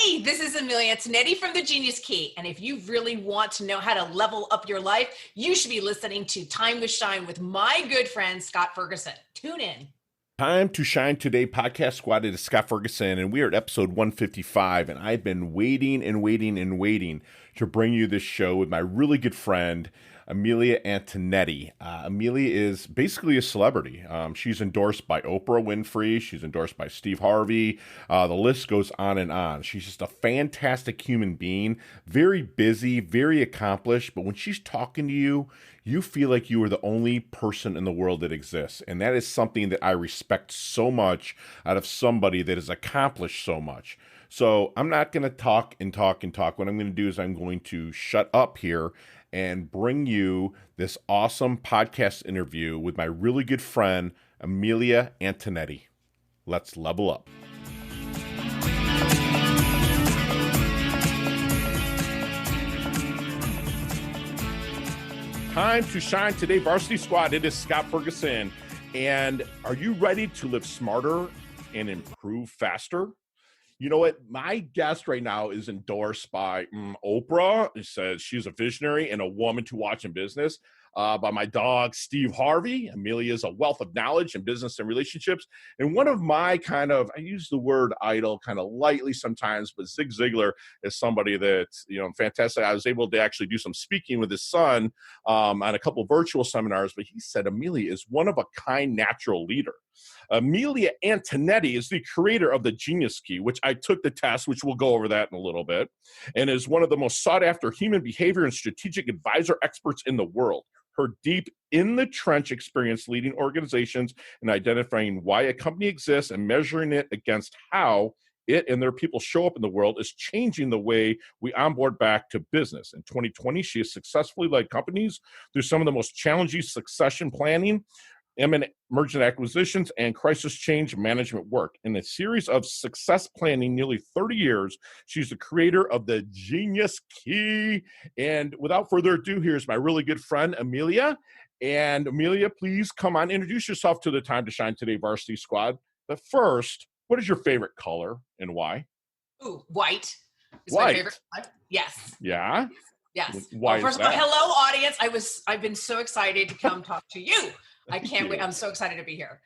Hey, this is Amilya Antonetti from The Genius Key. And if you really want to know how to level up your life, you should be listening to Time to Shine with my good friend, Scott Ferguson. Tune in. Time to Shine Today podcast squad. It is Scott Ferguson, and we are at episode 155. And I've been waiting to bring you this show with my really good friend, Amilya Antonetti. Amilya is basically a celebrity. She's endorsed by Oprah Winfrey. She's endorsed by Steve Harvey. The list goes on and on. She's just a fantastic human being, very busy, very accomplished. But when she's talking to you, you feel like you are the only person in the world that exists. And that is something that I respect so much out of somebody that has accomplished so much. So I'm not going to talk. What I'm going to do is I'm going to shut up here and bring you this awesome podcast interview with my really good friend, Amilya Antonetti. Let's level up. Time to Shine Today, Varsity Squad. It is Scott Ferguson. And are you ready to live smarter and improve faster? You know what? My guest right now is endorsed by Oprah. It says she's a visionary and a woman to watch in business. By my dog, Steve Harvey. Amilya is a wealth of knowledge in business and relationships. And one of my I use the word idol kind of lightly sometimes, but Zig Ziglar is somebody that's, fantastic. I was able to actually do some speaking with his son on a couple of virtual seminars, but he said Amilya is one of a kind natural leader. Amilya Antonetti is the creator of the Genius Key, which I took the test, which we'll go over that in a little bit, and is one of the most sought-after human behavior and strategic advisor experts in the world. Her deep in-the-trench experience leading organizations and identifying why a company exists and measuring it against how it and their people show up in the world is changing the way we onboard back to business. In 2020, she has successfully led companies through some of the most challenging succession planning, M&A, merger and acquisitions, and crisis change management work. In a series of success planning, nearly 30 years, she's the creator of the Genius Key. And without further ado, here's my really good friend, Amilya. And Amilya, please come on, introduce yourself to the Time to Shine Today Varsity Squad. But first, what is your favorite color and why? Ooh, white is White. my favorite color. Yes. Yeah? Yes. Why First is of all, that? hello, audience. I've been so excited to come talk to you. I can't wait. I'm so excited to be here.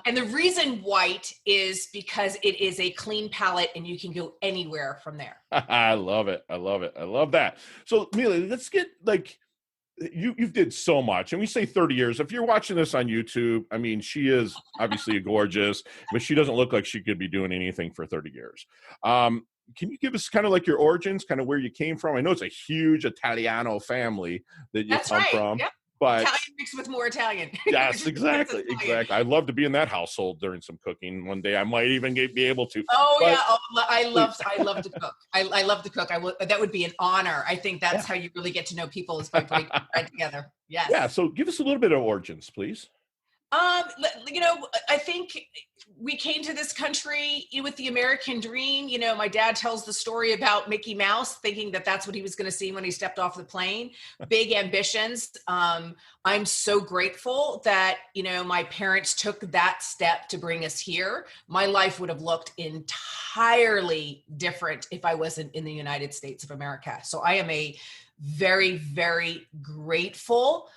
And the reason white is because it is a clean palette and you can go anywhere from there. I love it. I love that. So, Amilya, let's get you've did so much. And we say 30 years. If you're watching this on YouTube, I mean, she is obviously gorgeous, but she doesn't look like she could be doing anything for 30 years. Can you give us kind of like your origins, kind of where you came from? I know it's a huge Italiano family that you come from. Yep. But Italian mixed with more Italian. Yes, exactly. I'd love to be in that household during some cooking one day. I might even be able to. I love to cook. I love to cook. That would be an honor. I think that's how you really get to know people is by breaking bread together. Yes. Yeah. So give us a little bit of origins, please. I think we came to this country with the American dream. My dad tells the story about Mickey Mouse thinking that that's what he was going to see when he stepped off the plane. Big ambitions. I'm so grateful that, my parents took that step to bring us here. My life would have looked entirely different if I wasn't in the United States of America. So I am a very, very grateful,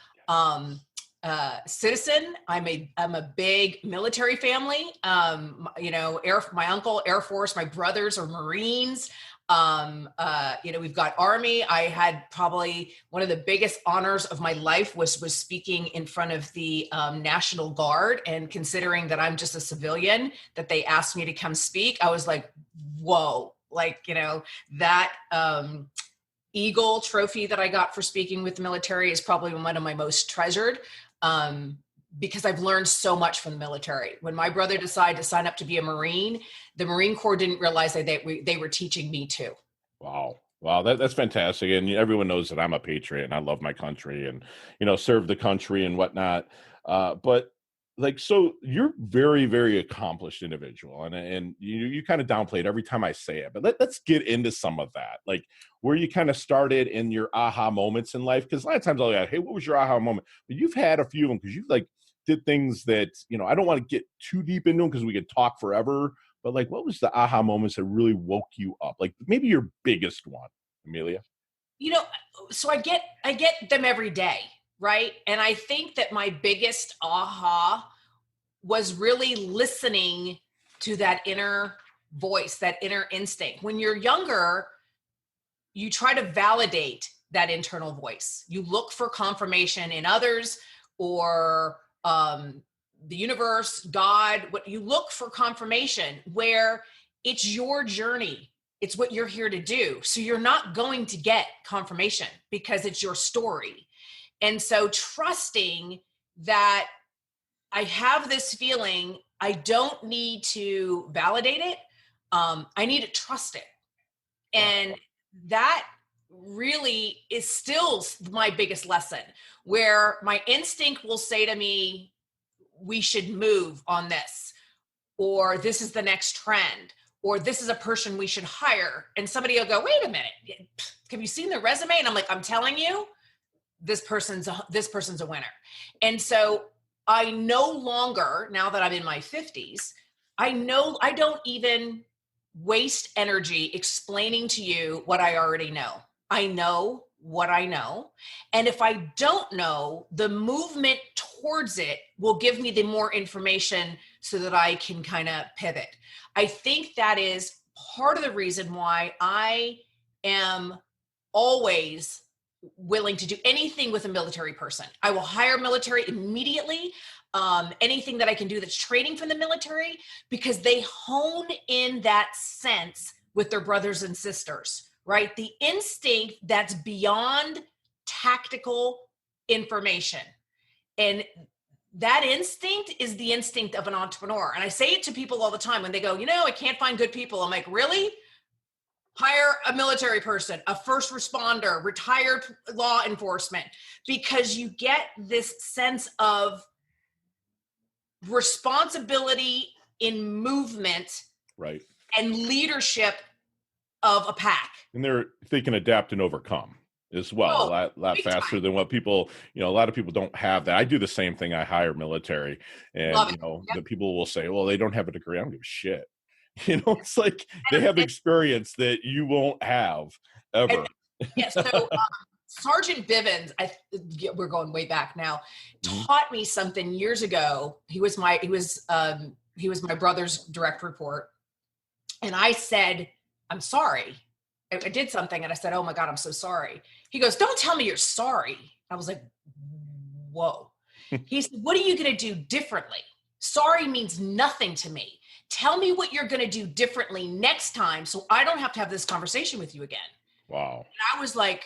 citizen. I'm a big military family. My uncle, Air Force, my brothers are Marines. We've got Army. I had probably one of the biggest honors of my life was speaking in front of the National Guard. And considering that I'm just a civilian, that they asked me to come speak, I was like, whoa, that Eagle trophy that I got for speaking with the military is probably one of my most treasured. Because I've learned so much from the military. When my brother decided to sign up to be a Marine, the Marine Corps didn't realize that they were teaching me too. Wow. That's fantastic. And everyone knows that I'm a patriot and I love my country and, serve the country and whatnot. But so you're very, very accomplished individual and you kind of downplay it every time I say it, but let's get into some of that, like where you kind of started in your aha moments in life. Cause a lot of times I'll go, hey, what was your aha moment? But you've had a few of them because you've did things that, I don't want to get too deep into them because we could talk forever, but like, what was the aha moments that really woke you up? Like maybe your biggest one, Amelia. You know, so I get them every day, right? And I think that my biggest aha was really listening to that inner voice, that inner instinct. When you're younger, you try to validate that internal voice. You look for confirmation in others or the universe, God. What you look for confirmation where it's your journey. It's what you're here to do. So you're not going to get confirmation because it's your story. And so trusting that I have this feeling, I don't need to validate it. I need to trust it. And that really is still my biggest lesson, where my instinct will say to me, we should move on this, or this is the next trend, or this is a person we should hire. And somebody will go, wait a minute, have you seen their resume? And I'm like, I'm telling you, this person's a winner. And so I no longer, now that I'm in my 50s, I don't even waste energy explaining to you what I already know. I know what I know. And if I don't know, the movement towards it will give me the more information so that I can kind of pivot. I think that is part of the reason why I am always willing to do anything with a military person. I will hire military immediately. Anything that I can do that's training from the military, because they hone in that sense with their brothers and sisters, right? The instinct that's beyond tactical information. And that instinct is the instinct of an entrepreneur. And I say it to people all the time when they go, I can't find good people. I'm like, really? Hire a military person, a first responder, retired law enforcement, because you get this sense of responsibility in movement, right, and leadership of a pack. And they can adapt and overcome as well, a lot faster than what people, a lot of people don't have that. I do the same thing. I hire military, and the people will say, well, they don't have a degree. I don't give a shit. It's like they have experience that you won't have ever. So Sergeant Bivens, we're going way back now, taught me something years ago. He was my brother's direct report. And I said, I'm sorry. I did something and I said, oh my God, I'm so sorry. He goes, don't tell me you're sorry. I was like, whoa. He said, what are you going to do differently? Sorry means nothing to me. Tell me what you're going to do differently next time so I don't have to have this conversation with you again. Wow. And I was like,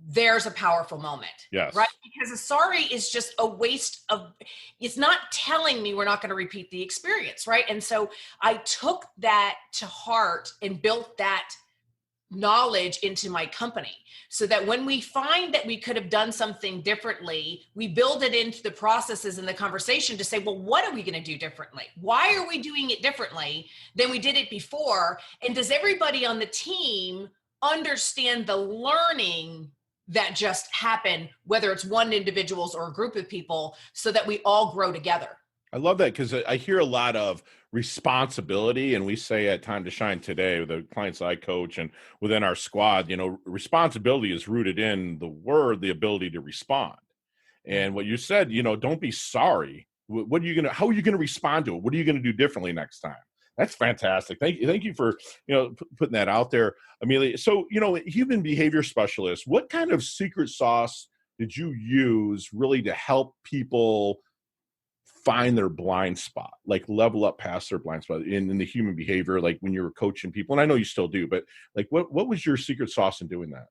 there's a powerful moment. Yes. Right? Because a sorry is just a waste of, it's not telling me we're not going to repeat the experience. Right. And so I took that to heart and built that knowledge into my company so that when we find that we could have done something differently, we build it into the processes and the conversation to say, well, what are we going to do differently? Why are we doing it differently than we did it before? And does everybody on the team understand the learning that just happened, whether it's one individuals or a group of people, so that we all grow together? I love that, because I hear a lot of responsibility, and we say at Time to Shine today, with the clients I coach and within our squad, responsibility is rooted in the ability to respond. And what you said, don't be sorry. How are you going to respond to it? What are you going to do differently next time? That's fantastic. Thank you for, putting that out there, Amelia. So, human behavior specialist, what kind of secret sauce did you use really to help people find their blind spot, like level up past their blind spot in the human behavior, like when you were coaching people? And I know you still do, but like, what was your secret sauce in doing that?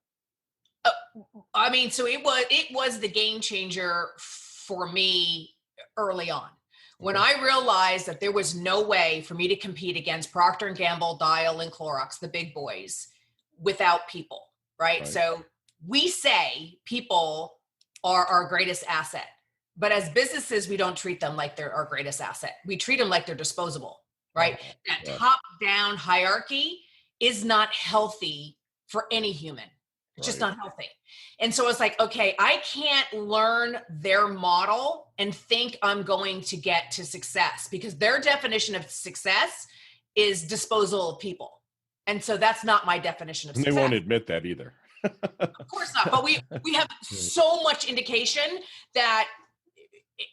So it was the game changer for me early on. When I realized that there was no way for me to compete against Procter & Gamble, Dial, and Clorox, the big boys, without people, right? So we say people are our greatest asset. But as businesses, we don't treat them like they're our greatest asset. We treat them like they're disposable, right? That top-down hierarchy is not healthy for any human. It's just not healthy. And so it's like, okay, I can't learn their model and think I'm going to get to success, because their definition of success is disposal of people. And so that's not my definition of And they success. won't admit that either. Of course not. But we have so much indication that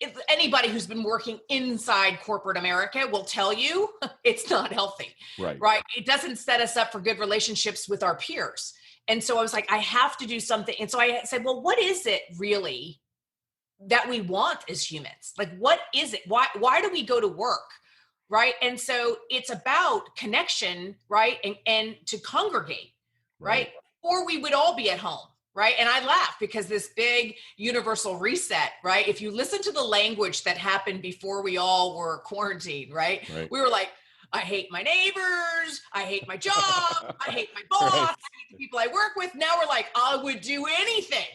if anybody who's been working inside corporate America will tell you it's not healthy, right? It doesn't set us up for good relationships with our peers. And so I was like, I have to do something. And so I said, well, what is it really that we want as humans? Like, what is it? Why do we go to work? Right. And so it's about connection, right? And to congregate, right? Or we would all be at home. Right. And I laugh because this big universal reset, right? If you listen to the language that happened before we all were quarantined, right? We were like, I hate my neighbors. I hate my job. I hate my boss. I hate the people I work with. Now we're like, I would do anything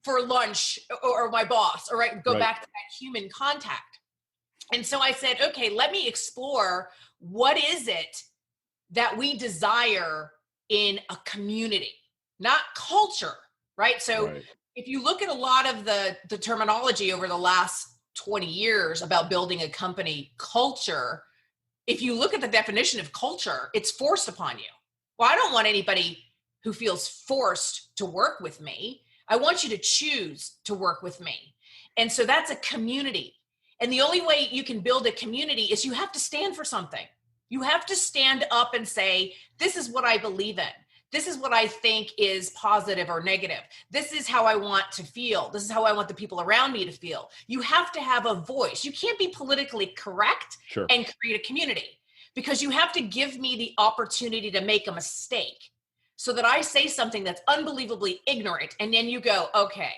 for lunch or my boss, or go back to that human contact. And so I said, okay, let me explore what is it that we desire in a community, not culture. Right. So if you look at a lot of the terminology over the last 20 years about building a company culture, if you look at the definition of culture, it's forced upon you. Well, I don't want anybody who feels forced to work with me. I want you to choose to work with me. And so that's a community. And the only way you can build a community is you have to stand for something. You have to stand up and say, this is what I believe in. This is what I think is positive or negative. This is how I want to feel. This is how I want the people around me to feel. You have to have a voice. You can't be politically correct and create a community, because you have to give me the opportunity to make a mistake so that I say something that's unbelievably ignorant. And then you go, okay,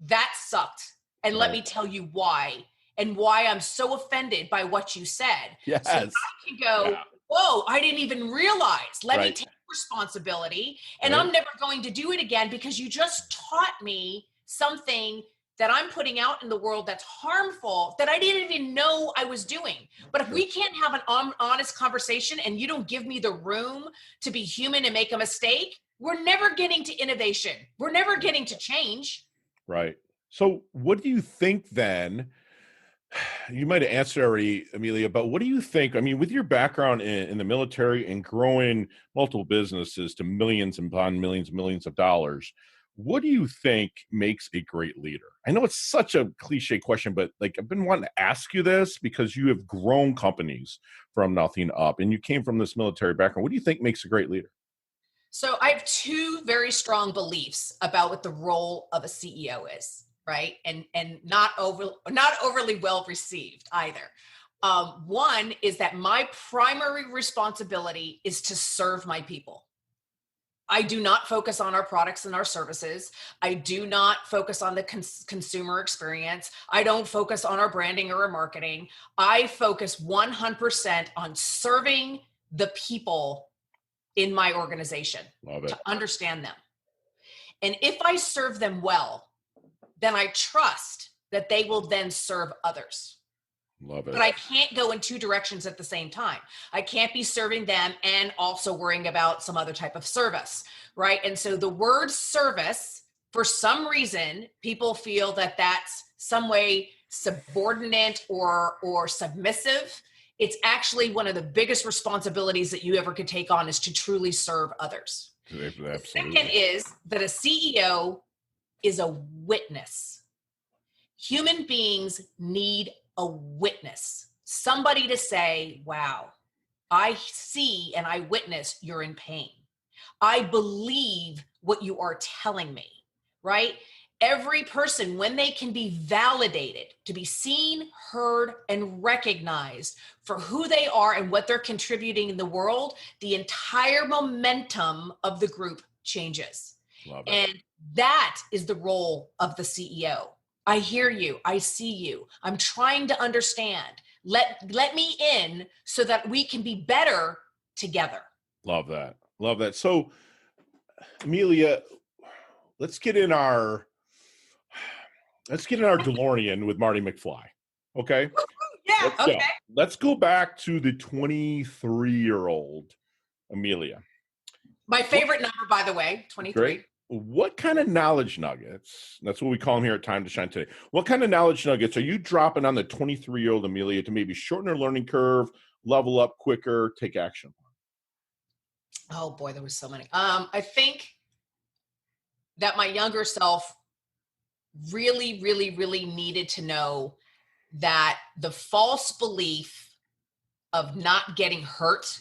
that sucked. And let me tell you why, and why I'm so offended by what you said. Yes. So I can go, whoa, I didn't even realize. Let me take responsibility, and I'm never going to do it again, because you just taught me something that I'm putting out in the world that's harmful, that I didn't even know I was doing. But if we can't have an honest conversation and you don't give me the room to be human and make a mistake, we're never getting to innovation. We're never getting to change. Right. So what do you think then? You might have answered already, Amilya, but what do you think? I mean, with your background in the military and growing multiple businesses to millions and beyond millions of dollars, what do you think makes a great leader? I know it's such a cliche question, but like, I've been wanting to ask you this because you have grown companies from nothing up and you came from this military background. What do you think makes a great leader? So I have two very strong beliefs about what the role of a CEO is. Right. And not overly well received either. One is that my primary responsibility is to serve my people. I do not focus on our products and our services. I do not focus on the consumer experience. I don't focus on our branding or our marketing. I focus 100% on serving the people in my organization. Love it. To understand them. And if I serve them well, then I trust that they will then serve others. Love it. But I can't go in two directions at the same time. I can't be serving them and also worrying about some other type of service, right? And so the word service, for some reason, people feel that that's some way subordinate or submissive. It's actually one of the biggest responsibilities that you ever could take on, is to truly serve others. Absolutely. The second is that a CEO is a witness. Human beings need a witness, somebody to say, wow, I see and I witness you're in pain. I believe what you are telling me, right? Every person, when they can be validated, to be seen, heard, and recognized for who they are and what they're contributing in the world, the entire momentum of the group changes. Love it. And that is the role of the CEO. I hear you. I see you. I'm trying to understand. Let me in so that we can be better together. Love that. Love that. So, Amilya, let's get in our DeLorean with Marty McFly. Okay? Yeah, okay. Let's go back to the 23-year-old Amilya. My favorite number, by the way, 23. Great. what kind of knowledge nuggets, that's what we call them here at Time to Shine today. What kind of knowledge nuggets are you dropping on the 23-year-old Amilya to maybe shorten her learning curve, level up quicker, take action? Oh boy, there was so many. I think that my younger self really, really, really needed to know that the false belief of not getting hurt,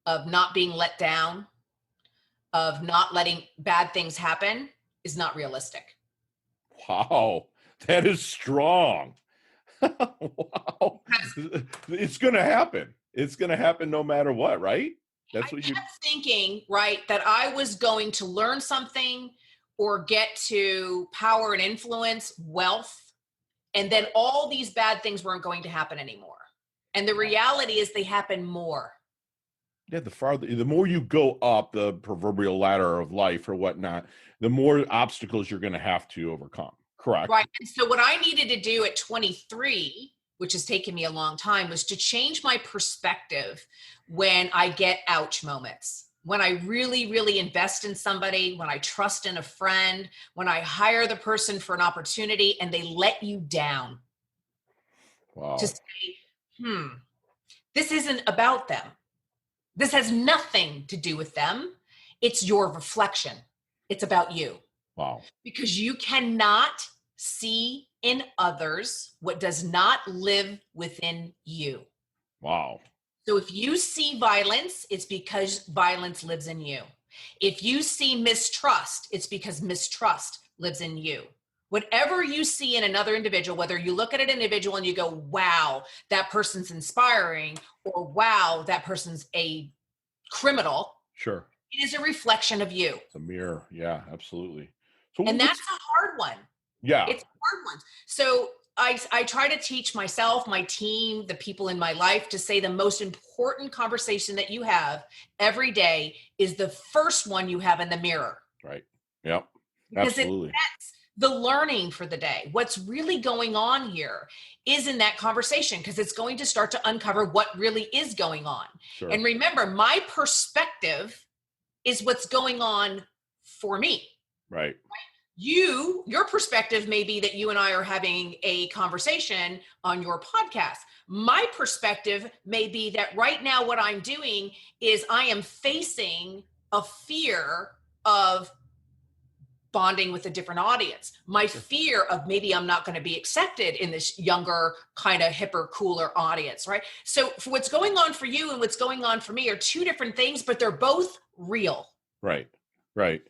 of not being let down, of not letting bad things happen is not realistic. Wow, that is strong. Wow. It's going to happen. It's going to happen no matter what, right? That's I what you, kept thinking, right, that I was going to learn something or get to power and influence, wealth, and then all these bad things weren't going to happen anymore. And the reality is they happen more. yeah, the more you go up the proverbial ladder of life or whatnot, the more obstacles you're going to have to overcome. Correct. Right. And so what I needed to do at 23, which has taken me a long time, was to change my perspective when I get ouch moments. When I really, really invest in somebody, when I trust in a friend, when I hire the person for an opportunity and they let you down. Wow. To say, this isn't about them. This has nothing to do with them. It's your reflection. It's about you. Wow. Because you cannot see in others what does not live within you. Wow. So if you see violence, it's because violence lives in you. If you see mistrust, it's because mistrust lives in you. Whatever you see in another individual, whether you look at an individual and you go, wow, that person's inspiring, or wow, that person's a criminal, Sure. it is a reflection of you. It's a mirror. Yeah, absolutely. So And that's a hard one. yeah. It's a hard one. So I try to teach myself, my team, the people in my life to say the most important conversation that you have every day is the first one you have in the mirror. Right. Yep. Because Absolutely. that's the learning for the day. What's really going on here is in that conversation, because it's going to start to uncover what really is going on. Sure. And remember, my perspective is what's going on for me. Right. Your perspective may be that you and I are having a conversation on your podcast. My perspective may be that right now what I'm doing is I am facing a fear of bonding with a different audience. My fear of maybe I'm not going to be accepted in this younger, kind of hipper, cooler audience, right? So for what's going on for you and what's going on for me are two different things, but they're both real. Right. Right.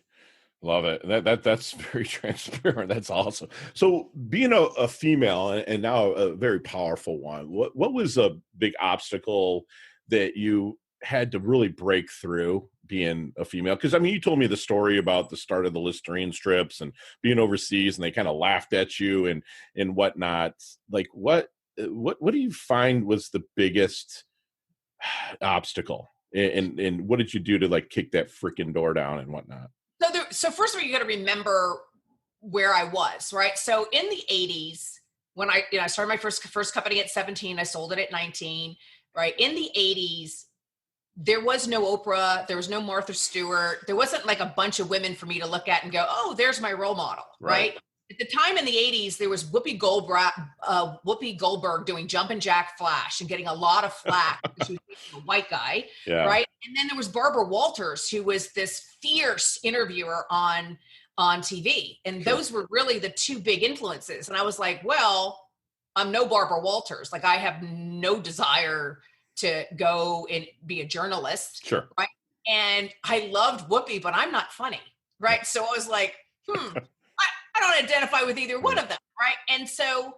Love it. That's very transparent. That's awesome. So being a female and now a very powerful one, what was a big obstacle that you had to really break through being a female? Because I mean, you told me the story about the start of the Listerine strips and being overseas, and they kind of laughed at you and whatnot. Like what do you find was the biggest obstacle? And what did you do to like kick that freaking door down and whatnot? So first of all, you got to remember where I was, right? So in the 80s, when I started my first company at 17, I sold it at 19, right? In the 80s, there was no Oprah, there was no Martha Stewart, there wasn't like a bunch of women for me to look at and go, oh, there's my role model, right? At the time in the 80s, there was Whoopi Goldberg doing Jumpin' Jack Flash and getting a lot of flack because she was a white guy, right? And then there was Barbara Walters, who was this fierce interviewer on TV. And those were really the two big influences. And I was like, well, I'm no Barbara Walters. Like I have no desire to go and be a journalist, right? And I loved Whoopi, but I'm not funny, right? So I was like, I don't identify with either one of them, right? And so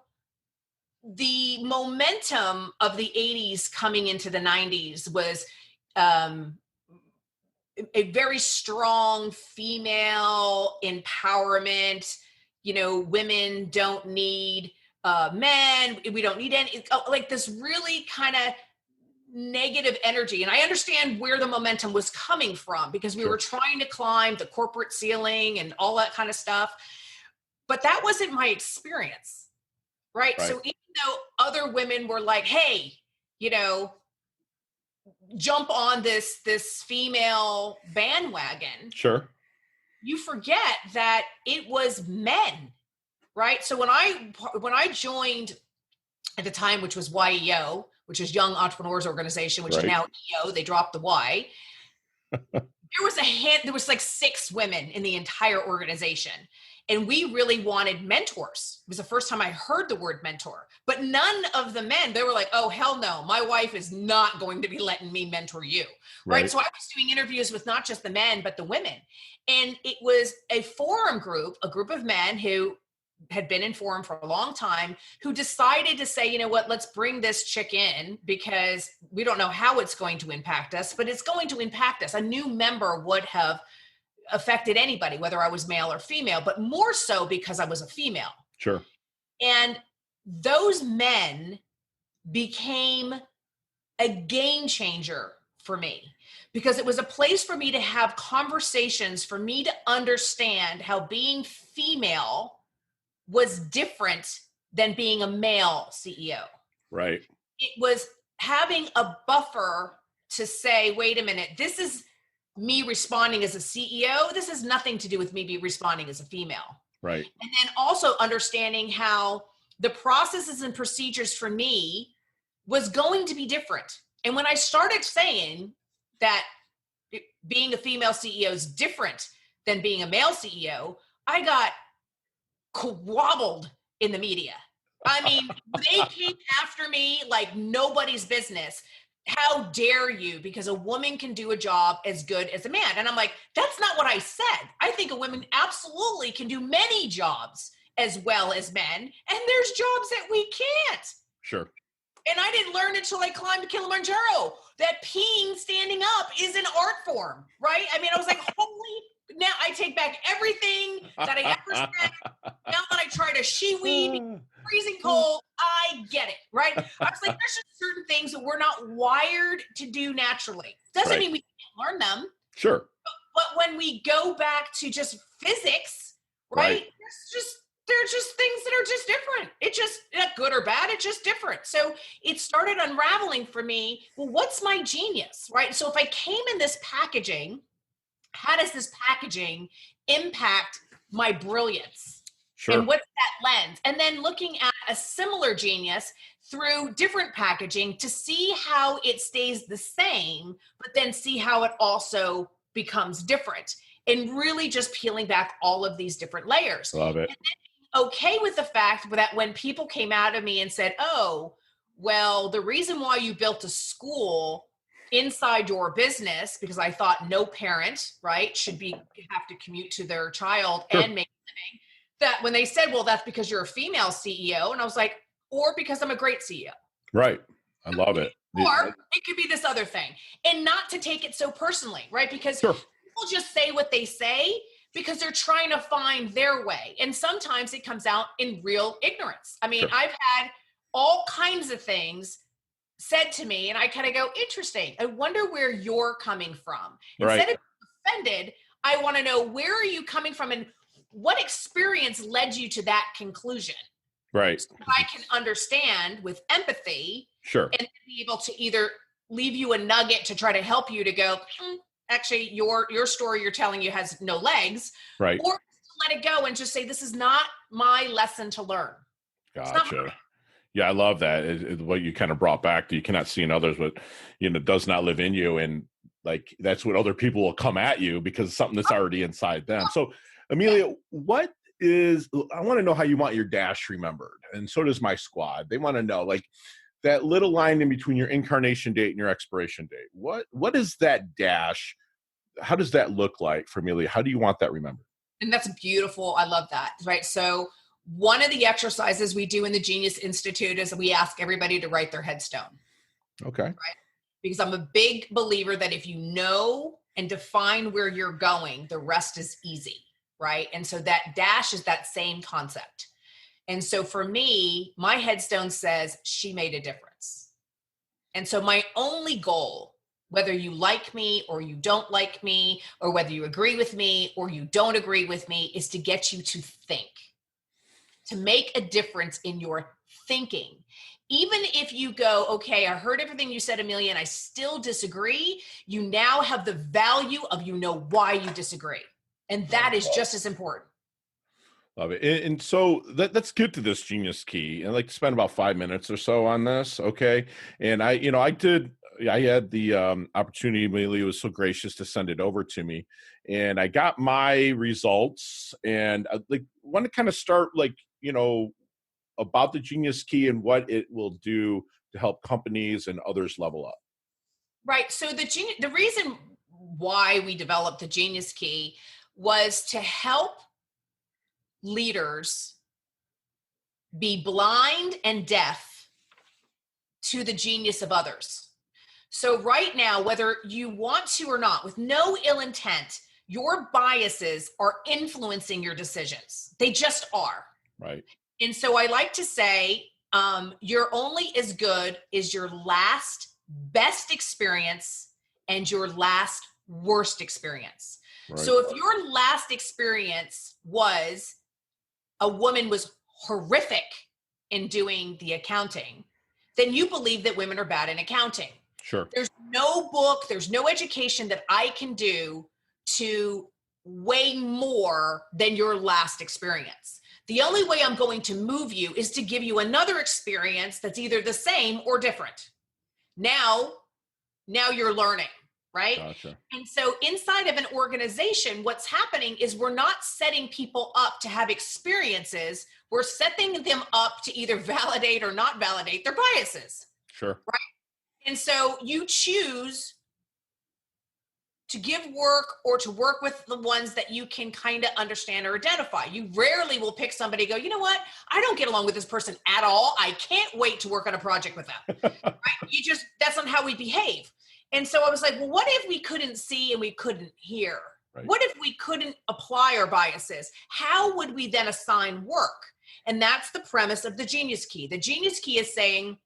the momentum of the 80s coming into the 90s was a very strong female empowerment. You know, women don't need men. We don't need any, like this really kind of negative energy. And I understand where the momentum was coming from because we were trying to climb the corporate ceiling and all that kind of stuff. But that wasn't my experience, right? So even though other women were like, hey, you know, jump on this female bandwagon. you forget that it was men, right? So when I joined at the time, which was YEO, which is Young Entrepreneurs Organization, which is Right. now EO, they dropped the Y. There was like 6 women in the entire organization. And we really wanted mentors. It was the first time I heard the word mentor, but none of the men, they were like, oh, hell no, my wife is not going to be letting me mentor you. Right. So I was doing interviews with not just the men, but the women. And it was a forum group, a group of men who had been in forum for a long time, who decided to say, you know what, let's bring this chick in because we don't know how it's going to impact us, but it's going to impact us. A new member would have affected anybody, whether I was male or female, but more so because I was a female. Sure. And those men became a game changer for me because it was a place for me to have conversations, for me to understand how being female was different than being a male CEO. Right. It was having a buffer to say, wait a minute, this is me responding as a CEO. This has nothing to do with me responding as a female. Right. And then also understanding how the processes and procedures for me was going to be different. And when I started saying that being a female CEO is different than being a male CEO, I got squabbled in the media. I mean, they came after me like nobody's business. How dare you? Because a woman can do a job as good as a man. And I'm like, that's not what I said. I think a woman absolutely can do many jobs as well as men. And there's jobs that we can't. Sure. And I didn't learn until I climbed Kilimanjaro that peeing standing up is an art form, right? I mean, I was like, holy, now I take back everything that I ever said. Now that I try to shiwi, freezing cold, I get it, right? I was like, there's just certain things that we're not wired to do naturally. Doesn't mean we can't learn them. Sure. But when we go back to just physics, right? There's just things that are just different. It just not good or bad. It's just different. So it started unraveling for me. Well, what's my genius, right? So if I came in this packaging, how does this packaging impact my brilliance? Sure. And what's that lens? And then looking at a similar genius through different packaging to see how it stays the same, but then see how it also becomes different. And really just peeling back all of these different layers. Love it. And then okay with the fact that when people came out of me and said, oh, well, the reason why you built a school inside your business, because I thought no parent, right, should have to commute to their child and make a living. That when they said, well, that's because you're a female CEO. And I was like, or because I'm a great CEO. Right. I love it. Or it could be this other thing. And not to take it so personally, right? Because people just say what they say because they're trying to find their way. And sometimes it comes out in real ignorance. I mean, I've had all kinds of things said to me and I kind of go, interesting. I wonder where you're coming from. Instead of being offended, I want to know, where are you coming from and what experience led you to that conclusion? Right. So I can understand with empathy and be able to either leave you a nugget to try to help you to go, actually, your story you're telling you has no legs. Right. Or let it go and just say, this is not my lesson to learn. Gotcha. Yeah, I love that. What you kind of brought back that you cannot see in others, but does not live in you. And like, that's what other people will come at you because it's something that's already inside them. So Amilya, I want to know how you want your dash remembered. And so does my squad. They want to know, like, that little line in between your incarnation date and your expiration date. What is that dash? How does that look like for Amilya? How do you want that remembered? And that's beautiful. I love that. Right. So one of the exercises we do in the Genius Institute is we ask everybody to write their headstone. Okay. Right. Because I'm a big believer that if you know and define where you're going, the rest is easy. Right. And so that dash is that same concept. And so for me, my headstone says she made a difference. And so my only goal, whether you like me or you don't like me, or whether you agree with me or you don't agree with me, is to get you to think, to make a difference in your thinking. Even if you go, okay, I heard everything you said, Amilya, and I still disagree, you now have the value of why you disagree. And that is just as important. Love it. And so let's get to this genius key. And I'd like to spend about 5 minutes or so on this. Okay. And I had the opportunity. Amelia was so gracious to send it over to me, and I got my results. And I want to kind of start about the genius key and what it will do to help companies and others level up. Right. So the reason why we developed the genius key was to help leaders be blind and deaf to the genius of others. So right now, whether you want to or not, with no ill intent, your biases are influencing your decisions. They just are. Right. And so I like to say, you're only as good as your last best experience and your last worst experience. Right. So if your last experience was a woman was horrific in doing the accounting, then you believe that women are bad in accounting. Sure. There's no book, there's no education that I can do to weigh more than your last experience. The only way I'm going to move you is to give you another experience that's either the same or different. Now you're learning, right? Gotcha. And so inside of an organization, what's happening is we're not setting people up to have experiences. We're setting them up to either validate or not validate their biases. Sure. Right? And so you choose to give work or to work with the ones that you can kind of understand or identify. You rarely will pick somebody and go, you know what? I don't get along with this person at all. I can't wait to work on a project with them. Right? That's not how we behave. And so I was like, well, what if we couldn't see and we couldn't hear? Right. What if we couldn't apply our biases? How would we then assign work? And that's the premise of the genius key. The genius key is saying,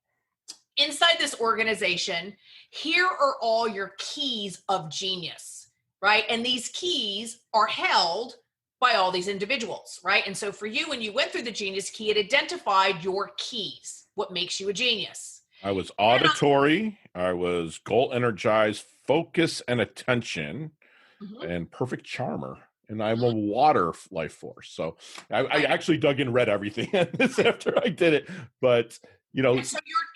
inside this organization, here are all your keys of genius, right? And these keys are held by all these individuals, right? And so for you, when you went through the genius key, it identified your keys, what makes you a genius. I was auditory, I was goal energized, focus and attention, and perfect charmer. And I'm a water life force. So I actually dug in and read everything after I did it. But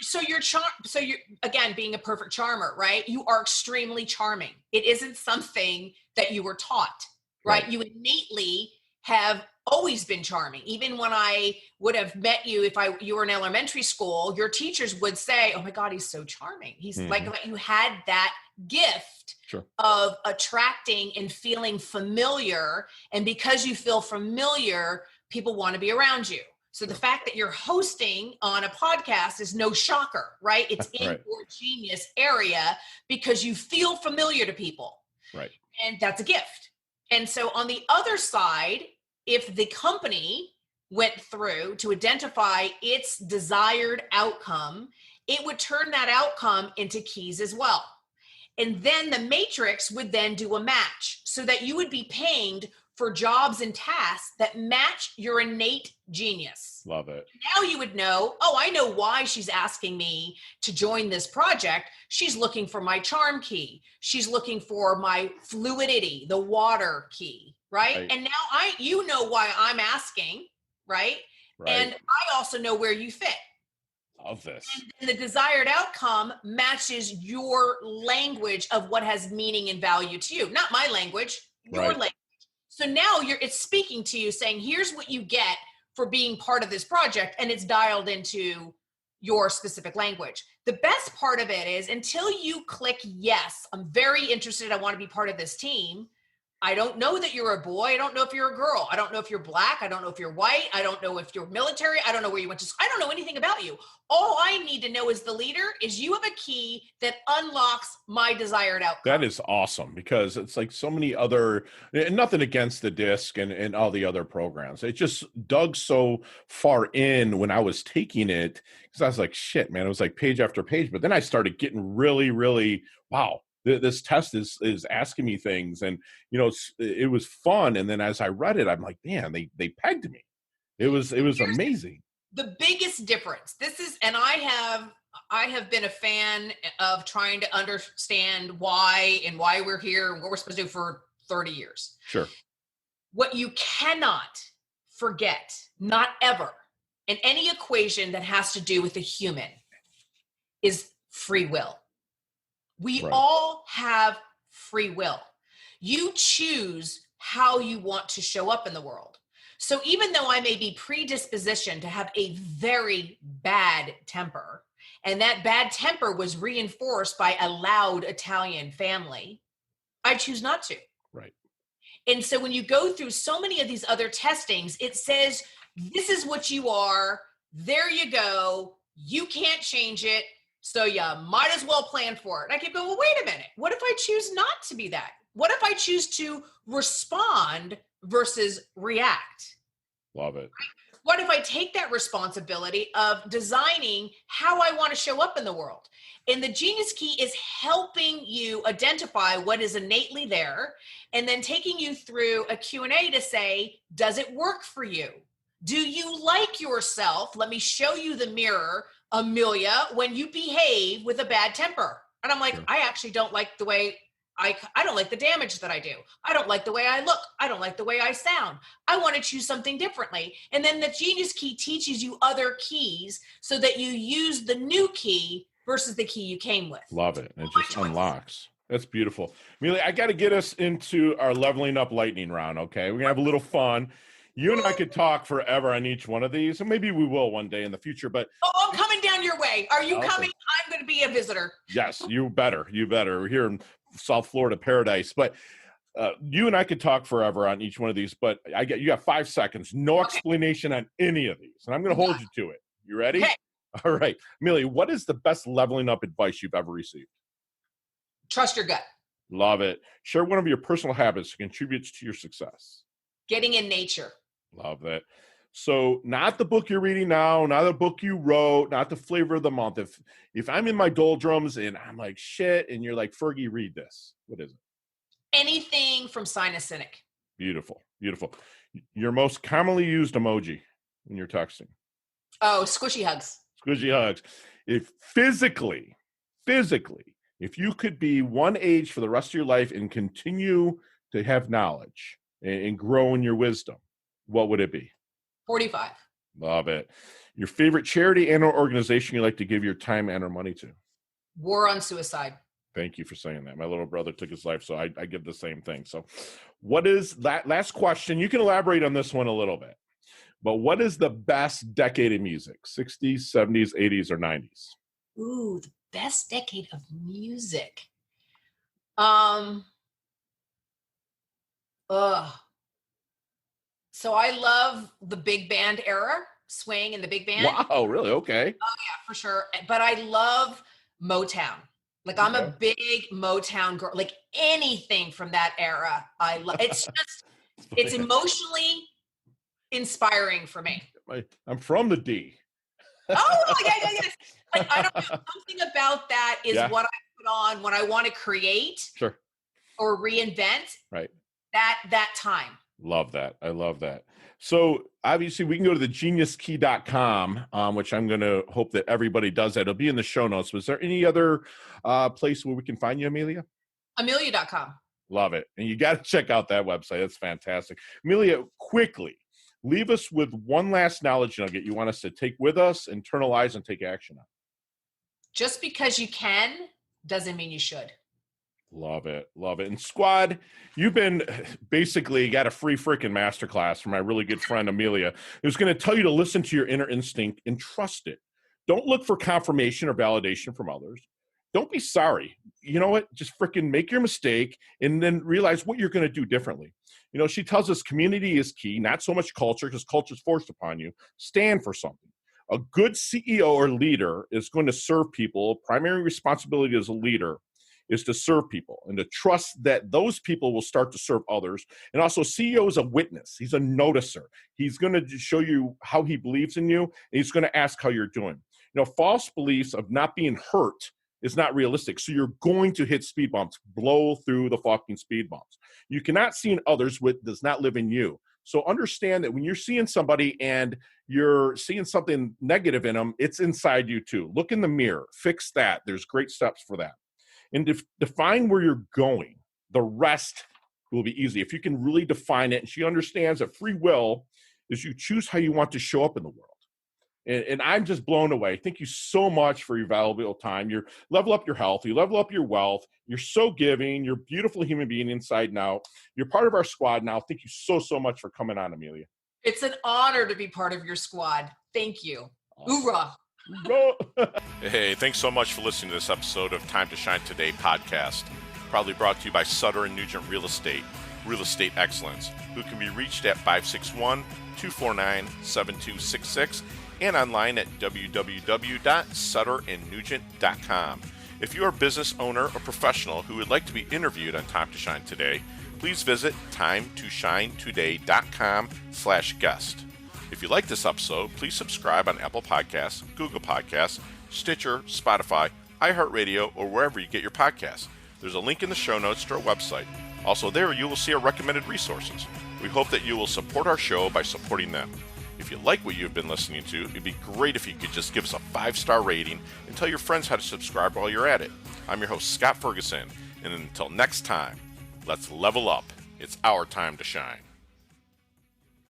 so you're again being a perfect charmer, right? You are extremely charming. It isn't something that you were taught, right? You innately have always been charming. Even when I would have met you, you were in elementary school, your teachers would say, "Oh my God, he's so charming." He's like you had that gift of attracting and feeling familiar, and because you feel familiar, people want to be around you. So the fact that you're hosting on a podcast is no shocker, right? It's in your genius area because you feel familiar to people. Right. And that's a gift. And so on the other side, if the company went through to identify its desired outcome, it would turn that outcome into keys as well. And then the matrix would then do a match so that you would be pinged for jobs and tasks that match your innate genius. Love it. Now you would know, oh, I know why she's asking me to join this project. She's looking for my charm key. She's looking for my fluidity, the water key, right? And now you know why I'm asking, right? And I also know where you fit. Love this. And the desired outcome matches your language of what has meaning and value to you. Not my language, your language. So now it's speaking to you saying, here's what you get for being part of this project. And it's dialed into your specific language. The best part of it is until you click, yes, I'm very interested. I want to be part of this team. I don't know that you're a boy. I don't know if you're a girl. I don't know if you're black. I don't know if you're white. I don't know if you're military. I don't know where you went to school. I don't know anything about you. All I need to know as the leader is you have a key that unlocks my desired outcome. That is awesome because it's like so many other, and nothing against the DISC and all the other programs. It just dug so far in when I was taking it because I was like, shit, man, it was like page after page. But then I started getting really, really, wow. This test is asking me things, and it was fun. And then as I read it, I'm like, man, they pegged me. It was amazing. The biggest difference. And I have been a fan of trying to understand why we're here and what we're supposed to do for 30 years. Sure. What you cannot forget, not ever, in any equation that has to do with a human is free will. We Right. all have free will. You choose how you want to show up in the world. So even though I may be predispositioned to have a very bad temper, and that bad temper was reinforced by a loud Italian family, I choose not to. Right. And so when you go through so many of these other testings, it says, this is what you are. There you go. You can't change it. So you might as well plan for it. And I keep going, well, wait a minute. What if I choose not to be that? What if I choose to respond versus react? Love it. What if I take that responsibility of designing how I want to show up in the world? And the Genius Key is helping you identify what is innately there and then taking you through a Q&A to say, does it work for you? Do you like yourself? Let me show you the mirror, Amelia, when you behave with a bad temper. And I'm like, Sure. I actually don't like the way I don't like the damage that I do. I don't like the way I look. I don't like the way I sound. I want to choose something differently. And then the Genius Key teaches you other keys so that you use the new key versus the key you came with. Love it. It just unlocks. That's beautiful. Amelia, I got to get us into our leveling up lightning round, okay? We're going to have a little fun. You and I could talk forever on each one of these, and maybe we will one day in the future, but... Oh, I'm coming down your way. Are you Awesome. coming? I'm going to be a visitor. Yes, you better. You better. We're here in South Florida paradise, but you and I could talk forever on each one of these, but you got 5 seconds. No explanation on any of these, and I'm going to hold you to it. You ready? Okay. All right. Amelia, what is the best leveling up advice you've ever received? Trust your gut. Love it. Share one of your personal habits that contributes to your success. Getting in nature. Love that. So not the book you're reading now, not the book you wrote, not the flavor of the month. If I'm in my doldrums and I'm like, shit, and you're like, Fergie, read this. What is it? Anything from Sinus Cynic. Beautiful. Beautiful. Your most commonly used emoji when you're texting. Oh, squishy hugs. Squishy hugs. If physically, if you could be one age for the rest of your life and continue to have knowledge and grow in your wisdom, what would it be? 45. Love it. Your favorite charity and or organization you like to give your time and or money to? War on Suicide. Thank you for saying that. My little brother took his life, so I give the same thing. So what is that last question? You can elaborate on this one a little bit, but what is the best decade of music? 60s, 70s, 80s, or 90s? Ooh, the best decade of music. So I love the big band era, swing and the big band. Wow, really? Okay. Oh yeah, for sure. But I love Motown. Like I'm a big Motown girl. Like anything from that era, I love. It's just, it's emotionally inspiring for me. I'm from the D. Oh yeah. Like, I don't know. Something about that is what I put on when I want to create, sure, or reinvent. Right. That time. Love that. I love that. So obviously we can go to the geniuskey.com, which I'm going to hope that everybody does that. It'll be in the show notes. Was there any other place where we can find you, Amelia? Amelia.com. Love it. And you got to check out that website. That's fantastic. Amelia, quickly, leave us with one last knowledge nugget you want us to take with us, internalize, and take action on. Just because you can doesn't mean you should. Love it. Love it. And squad, you've been basically got a free freaking masterclass from my really good friend, Amelia, who's going to tell you to listen to your inner instinct and trust it. Don't look for confirmation or validation from others. Don't be sorry. You know what? Just freaking make your mistake and then realize what you're going to do differently. You know, she tells us community is key, not so much culture, because culture is forced upon you. Stand for something. A good CEO or leader is going to serve people. Primary responsibility as a leader is to serve people and to trust that those people will start to serve others. And also, CEO is a witness. He's a noticer. He's going to show you how he believes in you, and he's going to ask how you're doing. You know, false beliefs of not being hurt is not realistic. So you're going to hit speed bumps, blow through the fucking speed bumps. You cannot see in others what does not live in you. So understand that when you're seeing somebody and you're seeing something negative in them, it's inside you too. Look in the mirror, fix that. There's great steps for that. And define where you're going. The rest will be easy. If you can really define it, and she understands that free will is you choose how you want to show up in the world. And I'm just blown away. Thank you so much for your valuable time. You level up your health. You level up your wealth. You're so giving. You're a beautiful human being inside and out. You're part of our squad now. Thank you so much for coming on, Amilya. It's an honor to be part of your squad. Thank you. Hoorah. Hey, thanks so much for listening to this episode of Time to Shine Today podcast. Proudly brought to you by Sutter and Nugent Real Estate Excellence, who can be reached at 561-249-7266 and online at www.sutterandnugent.com. If you're a business owner or professional who would like to be interviewed on Time to Shine Today, please visit timetoshinetoday.com/guest. If you like this episode, please subscribe on Apple Podcasts, Google Podcasts, Stitcher, Spotify, iHeartRadio, or wherever you get your podcasts. There's a link in the show notes to our website. Also there, you will see our recommended resources. We hope that you will support our show by supporting them. If you like what you've been listening to, it'd be great if you could just give us a 5-star rating and tell your friends how to subscribe while you're at it. I'm your host, Scott Ferguson, and until next time, let's level up. It's our time to shine.